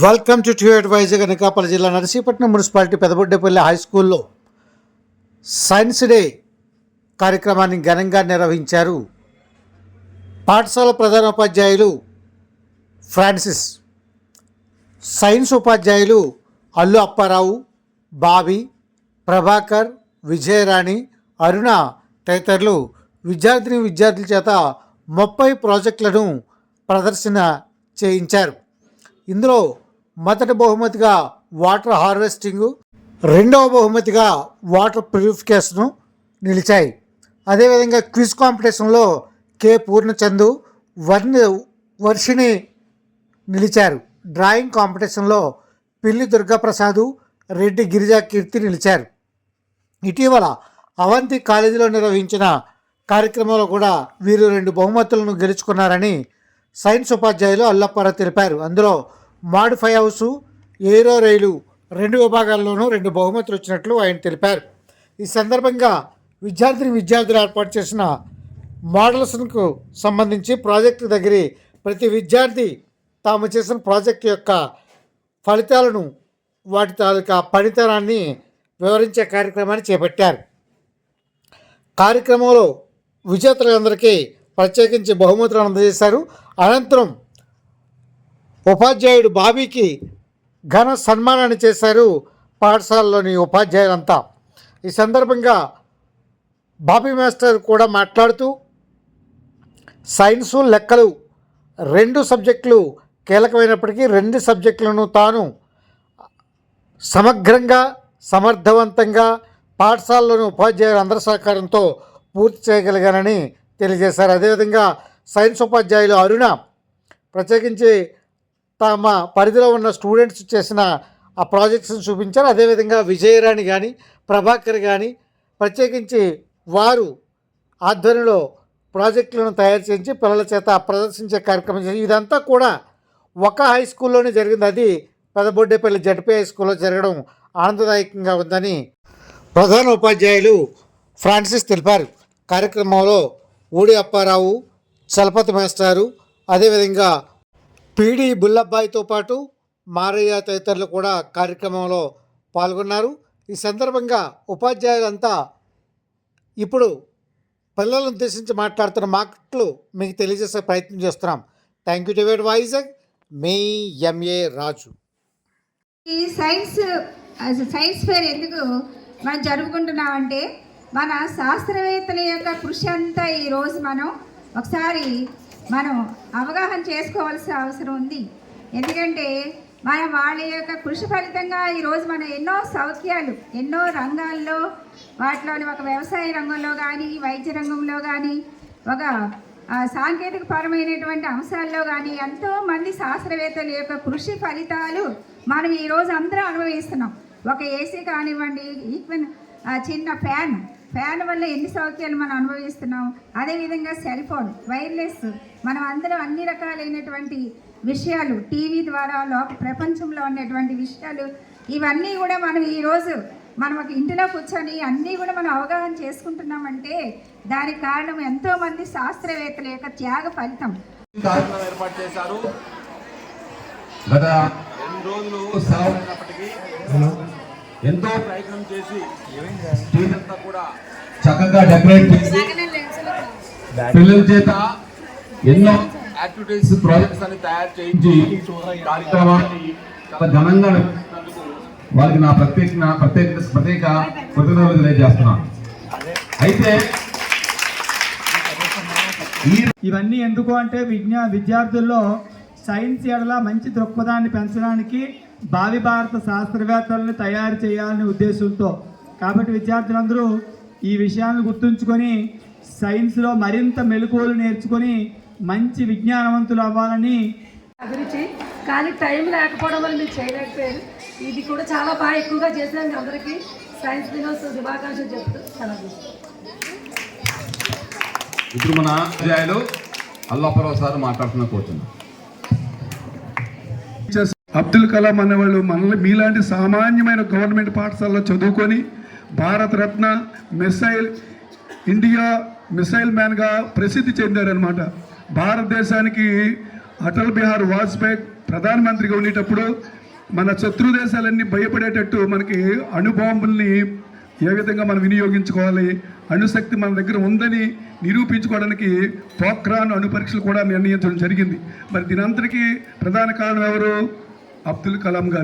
Welcome to ట్యూట్ వైజాగ్. అనకాపల్లి జిల్లా Narsipatnam municipality Pedaboddepalli high స్కూల్లో సైన్స్ డే కార్యక్రమాన్ని ఘనంగా నిర్వహించారు. పాఠశాల ప్రధానోపాధ్యాయులు ఫ్రాన్సిస్, సైన్స్ ఉపాధ్యాయులు అల్లు అప్పారావు, బాబీ, ప్రభాకర్, విజయరాణి, అరుణ తదితరులు విద్యార్థుల చేత 30 ప్రాజెక్టులను ప్రదర్శన చేయించారు. ఇందులో మొదటి బహుమతిగా వాటర్ హార్వెస్టింగు, రెండవ బహుమతిగా వాటర్ ప్యూరిఫికేషను నిలిచాయి. అదేవిధంగా క్విజ్ కాంపిటీషన్లో కె పూర్ణచందు, వర్షిణి నిలిచారు. డ్రాయింగ్ కాంపిటీషన్లో పిల్లి దుర్గాప్రసాదు, రెడ్డి గిరిజా కీర్తి నిలిచారు. ఇటీవల అవంతి కాలేజీలో నిర్వహించిన కార్యక్రమంలో కూడా వీరు 2 బహుమతులను గెలుచుకున్నారని సైన్స్ ఉపాధ్యాయులు అల్లప్పారావు తెలిపారు. అందులో మాడిఫై హౌసు, ఏరో రైలు 2 విభాగాల్లోనూ 2 బహుమతులు వచ్చినట్లు ఆయన తెలిపారు. ఈ సందర్భంగా విద్యార్థులు ఏర్పాటు చేసిన మోడల్స్కు సంబంధించి ప్రాజెక్టు దగ్గర ప్రతి విద్యార్థి తాము చేసిన ప్రాజెక్టు యొక్క ఫలితాలను, వాటి తాలూకా పనితనాన్ని వివరించే కార్యక్రమాన్ని చేపట్టారు. కార్యక్రమంలో విజేతలందరికీ ప్రత్యేకించి బహుమతులను అందజేశారు. అనంతరం ఉపాధ్యాయుడు బాబీకి ఘన సన్మానాన్ని చేశారు పాఠశాలలోని ఉపాధ్యాయులంతా. ఈ సందర్భంగా బాబీ మాస్టర్ కూడా మాట్లాడుతూ సైన్సు, లెక్కలు 2 సబ్జెక్టులు కీలకమైనప్పటికీ 2 సబ్జెక్టులను తాను సమగ్రంగా, సమర్థవంతంగా పాఠశాలలోని ఉపాధ్యాయులు అందరి సహకారంతో పూర్తి చేయగలిగానని తెలియజేశారు. అదేవిధంగా సైన్స్ ఉపాధ్యాయులు అరుణ ప్రత్యేకించి తమ పరిధిలో ఉన్న స్టూడెంట్స్ చేసిన ఆ ప్రాజెక్ట్స్ని చూపించారు. అదేవిధంగా విజయరాణి కానీ, ప్రభాకర్ కానీ ప్రత్యేకించి వారు ఆధ్వర్యంలో ప్రాజెక్టులను తయారు చేయించి పిల్లల చేత ప్రదర్శించే కార్యక్రమం చేసి ఇదంతా కూడా ఒక హై స్కూల్లోనే జరిగింది. అది పెదబొడ్డేపల్లి జడ్పీ హై స్కూల్లో జరగడం ఆనందదాయకంగా ఉందని ప్రధాన ఉపాధ్యాయులు ఫ్రాన్సిస్ తెలిపారు. కార్యక్రమంలో ఊడి అప్పారావు, చలపతి మాస్టారు, అదేవిధంగా పీడి బుల్లబ్బాయితో పాటు మారయ్య తదితరులు కూడా కార్యక్రమంలో పాల్గొన్నారు. ఈ సందర్భంగా ఉపాధ్యాయులంతా ఇప్పుడు పిల్లలను ఉద్దేశించి మాట్లాడుతున్న మాటలు మీకు తెలియజేసే ప్రయత్నం చేస్తున్నాం. Thank you to Vizag. మీ ఎంఏ రాజు. ఈ సైన్స్ ఫేర్ ఎందుకు మనం జరుపుకుంటున్నామంటే మన శాస్త్రవేత్తల యొక్క కృషి అంతా ఈరోజు మనం ఒకసారి అవగాహన చేసుకోవాల్సిన అవసరం ఉంది. ఎందుకంటే వాళ్ళ యొక్క కృషి ఫలితంగా ఈరోజు మనం ఎన్నో సౌఖ్యాలు, ఎన్నో రంగాల్లో, వాటిలోని ఒక వ్యవసాయ రంగంలో కానీ, వైద్య రంగంలో కానీ, ఒక సాంకేతిక పరమైనటువంటి అంశాల్లో కానీ ఎంతోమంది శాస్త్రవేత్తల యొక్క కృషి ఫలితాలు మనం ఈరోజు అందరం అనుభవిస్తున్నాం. ఒక ఏసీ కానివ్వండి, ఈవెన్ చిన్న ఫ్యాన్ వల్ల ఎన్ని సౌఖ్యాలు మనం అనుభవిస్తున్నాం. అదేవిధంగా సెల్ ఫోన్, వైర్లెస్, మనం అందరం అన్ని రకాలైనటువంటి విషయాలు టీవీ ద్వారా ప్రపంచంలో ఉన్నటువంటి విషయాలు ఇవన్నీ కూడా మనం ఈరోజు ఒక ఇంటిలో కూర్చొని అన్నీ కూడా మనం అవగాహన చేసుకుంటున్నామంటే దానికి కారణం ఎంతోమంది శాస్త్రవేత్తల యొక్క త్యాగ ఫలితం. ఏర్పాటు చేశారు. గత 2 రోజులు ఎంతో ప్రయత్నం చేసి స్టేజంతా కూడా చక్కగా డెకరేట్ చేసి పిల్లల చేత ఎన్నో యాక్టివిటీస్, ప్రాజెక్ట్స్ అని తయారు చేయించి కార్యక్రమాన్ని చాలా ఘనంగా వాళ్ళకి నా ప్రత్యేక కృతజ్ఞతలు తెలియజేస్తున్నాను. అయితే ఇవన్నీ ఎందుకు అంటే విద్యార్థుల్లో సైన్స్ ఎడల మంచి దృక్పథాన్ని పెంచడానికి భావి భారత శాస్త్రవేత్తలను తయారు చేయాలనే ఉద్దేశంతో. కాబట్టి విద్యార్థులందరూ ఈ విషయాన్ని గుర్తుంచుకొని సైన్స్లో మరింత మెలకువలు నేర్చుకొని మంచి విజ్ఞానవంతులు అవ్వాలని అభిరుచి. కానీ టైం లేకపోవడం వల్ల మీరు చేయలేకపోయారు. ఇది కూడా చాలా బాగా ఎక్కువగా చేసినందుకు అందరికీ సైన్స్ దినోత్సవ శుభాకాంక్షలు చెప్తూ సెలవు. ఇప్పుడు మన అధ్యాయులు అల్లప్పారావు సార్ మాట్లాడుతున్న కూర్చున్నాం. అబ్దుల్ కలాం అనేవాళ్ళు మనల్ని మీలాంటి సామాన్యమైన గవర్నమెంట్ పాఠశాలలో చదువుకొని భారతరత్న ఇండియా మిసైల్ మ్యాన్గా ప్రసిద్ధి చెందారనమాట. భారతదేశానికి అటల్ బిహారీ వాజ్పేయి ప్రధానమంత్రిగా ఉండేటప్పుడు మన శత్రు దేశాలన్నీ భయపడేటట్టు మనకి అణుబాంబుల్ని ఏ విధంగా మనం వినియోగించుకోవాలి, అణుశక్తి మన దగ్గర ఉందని నిరూపించుకోవడానికి పోఖ్రాన్ అణు పరీక్షలు కూడా నిర్ణయించడం జరిగింది. మరి దీనంతటికీ ప్రధాన కారణం ఎవరు? అబ్దుల్ కలాం గారు.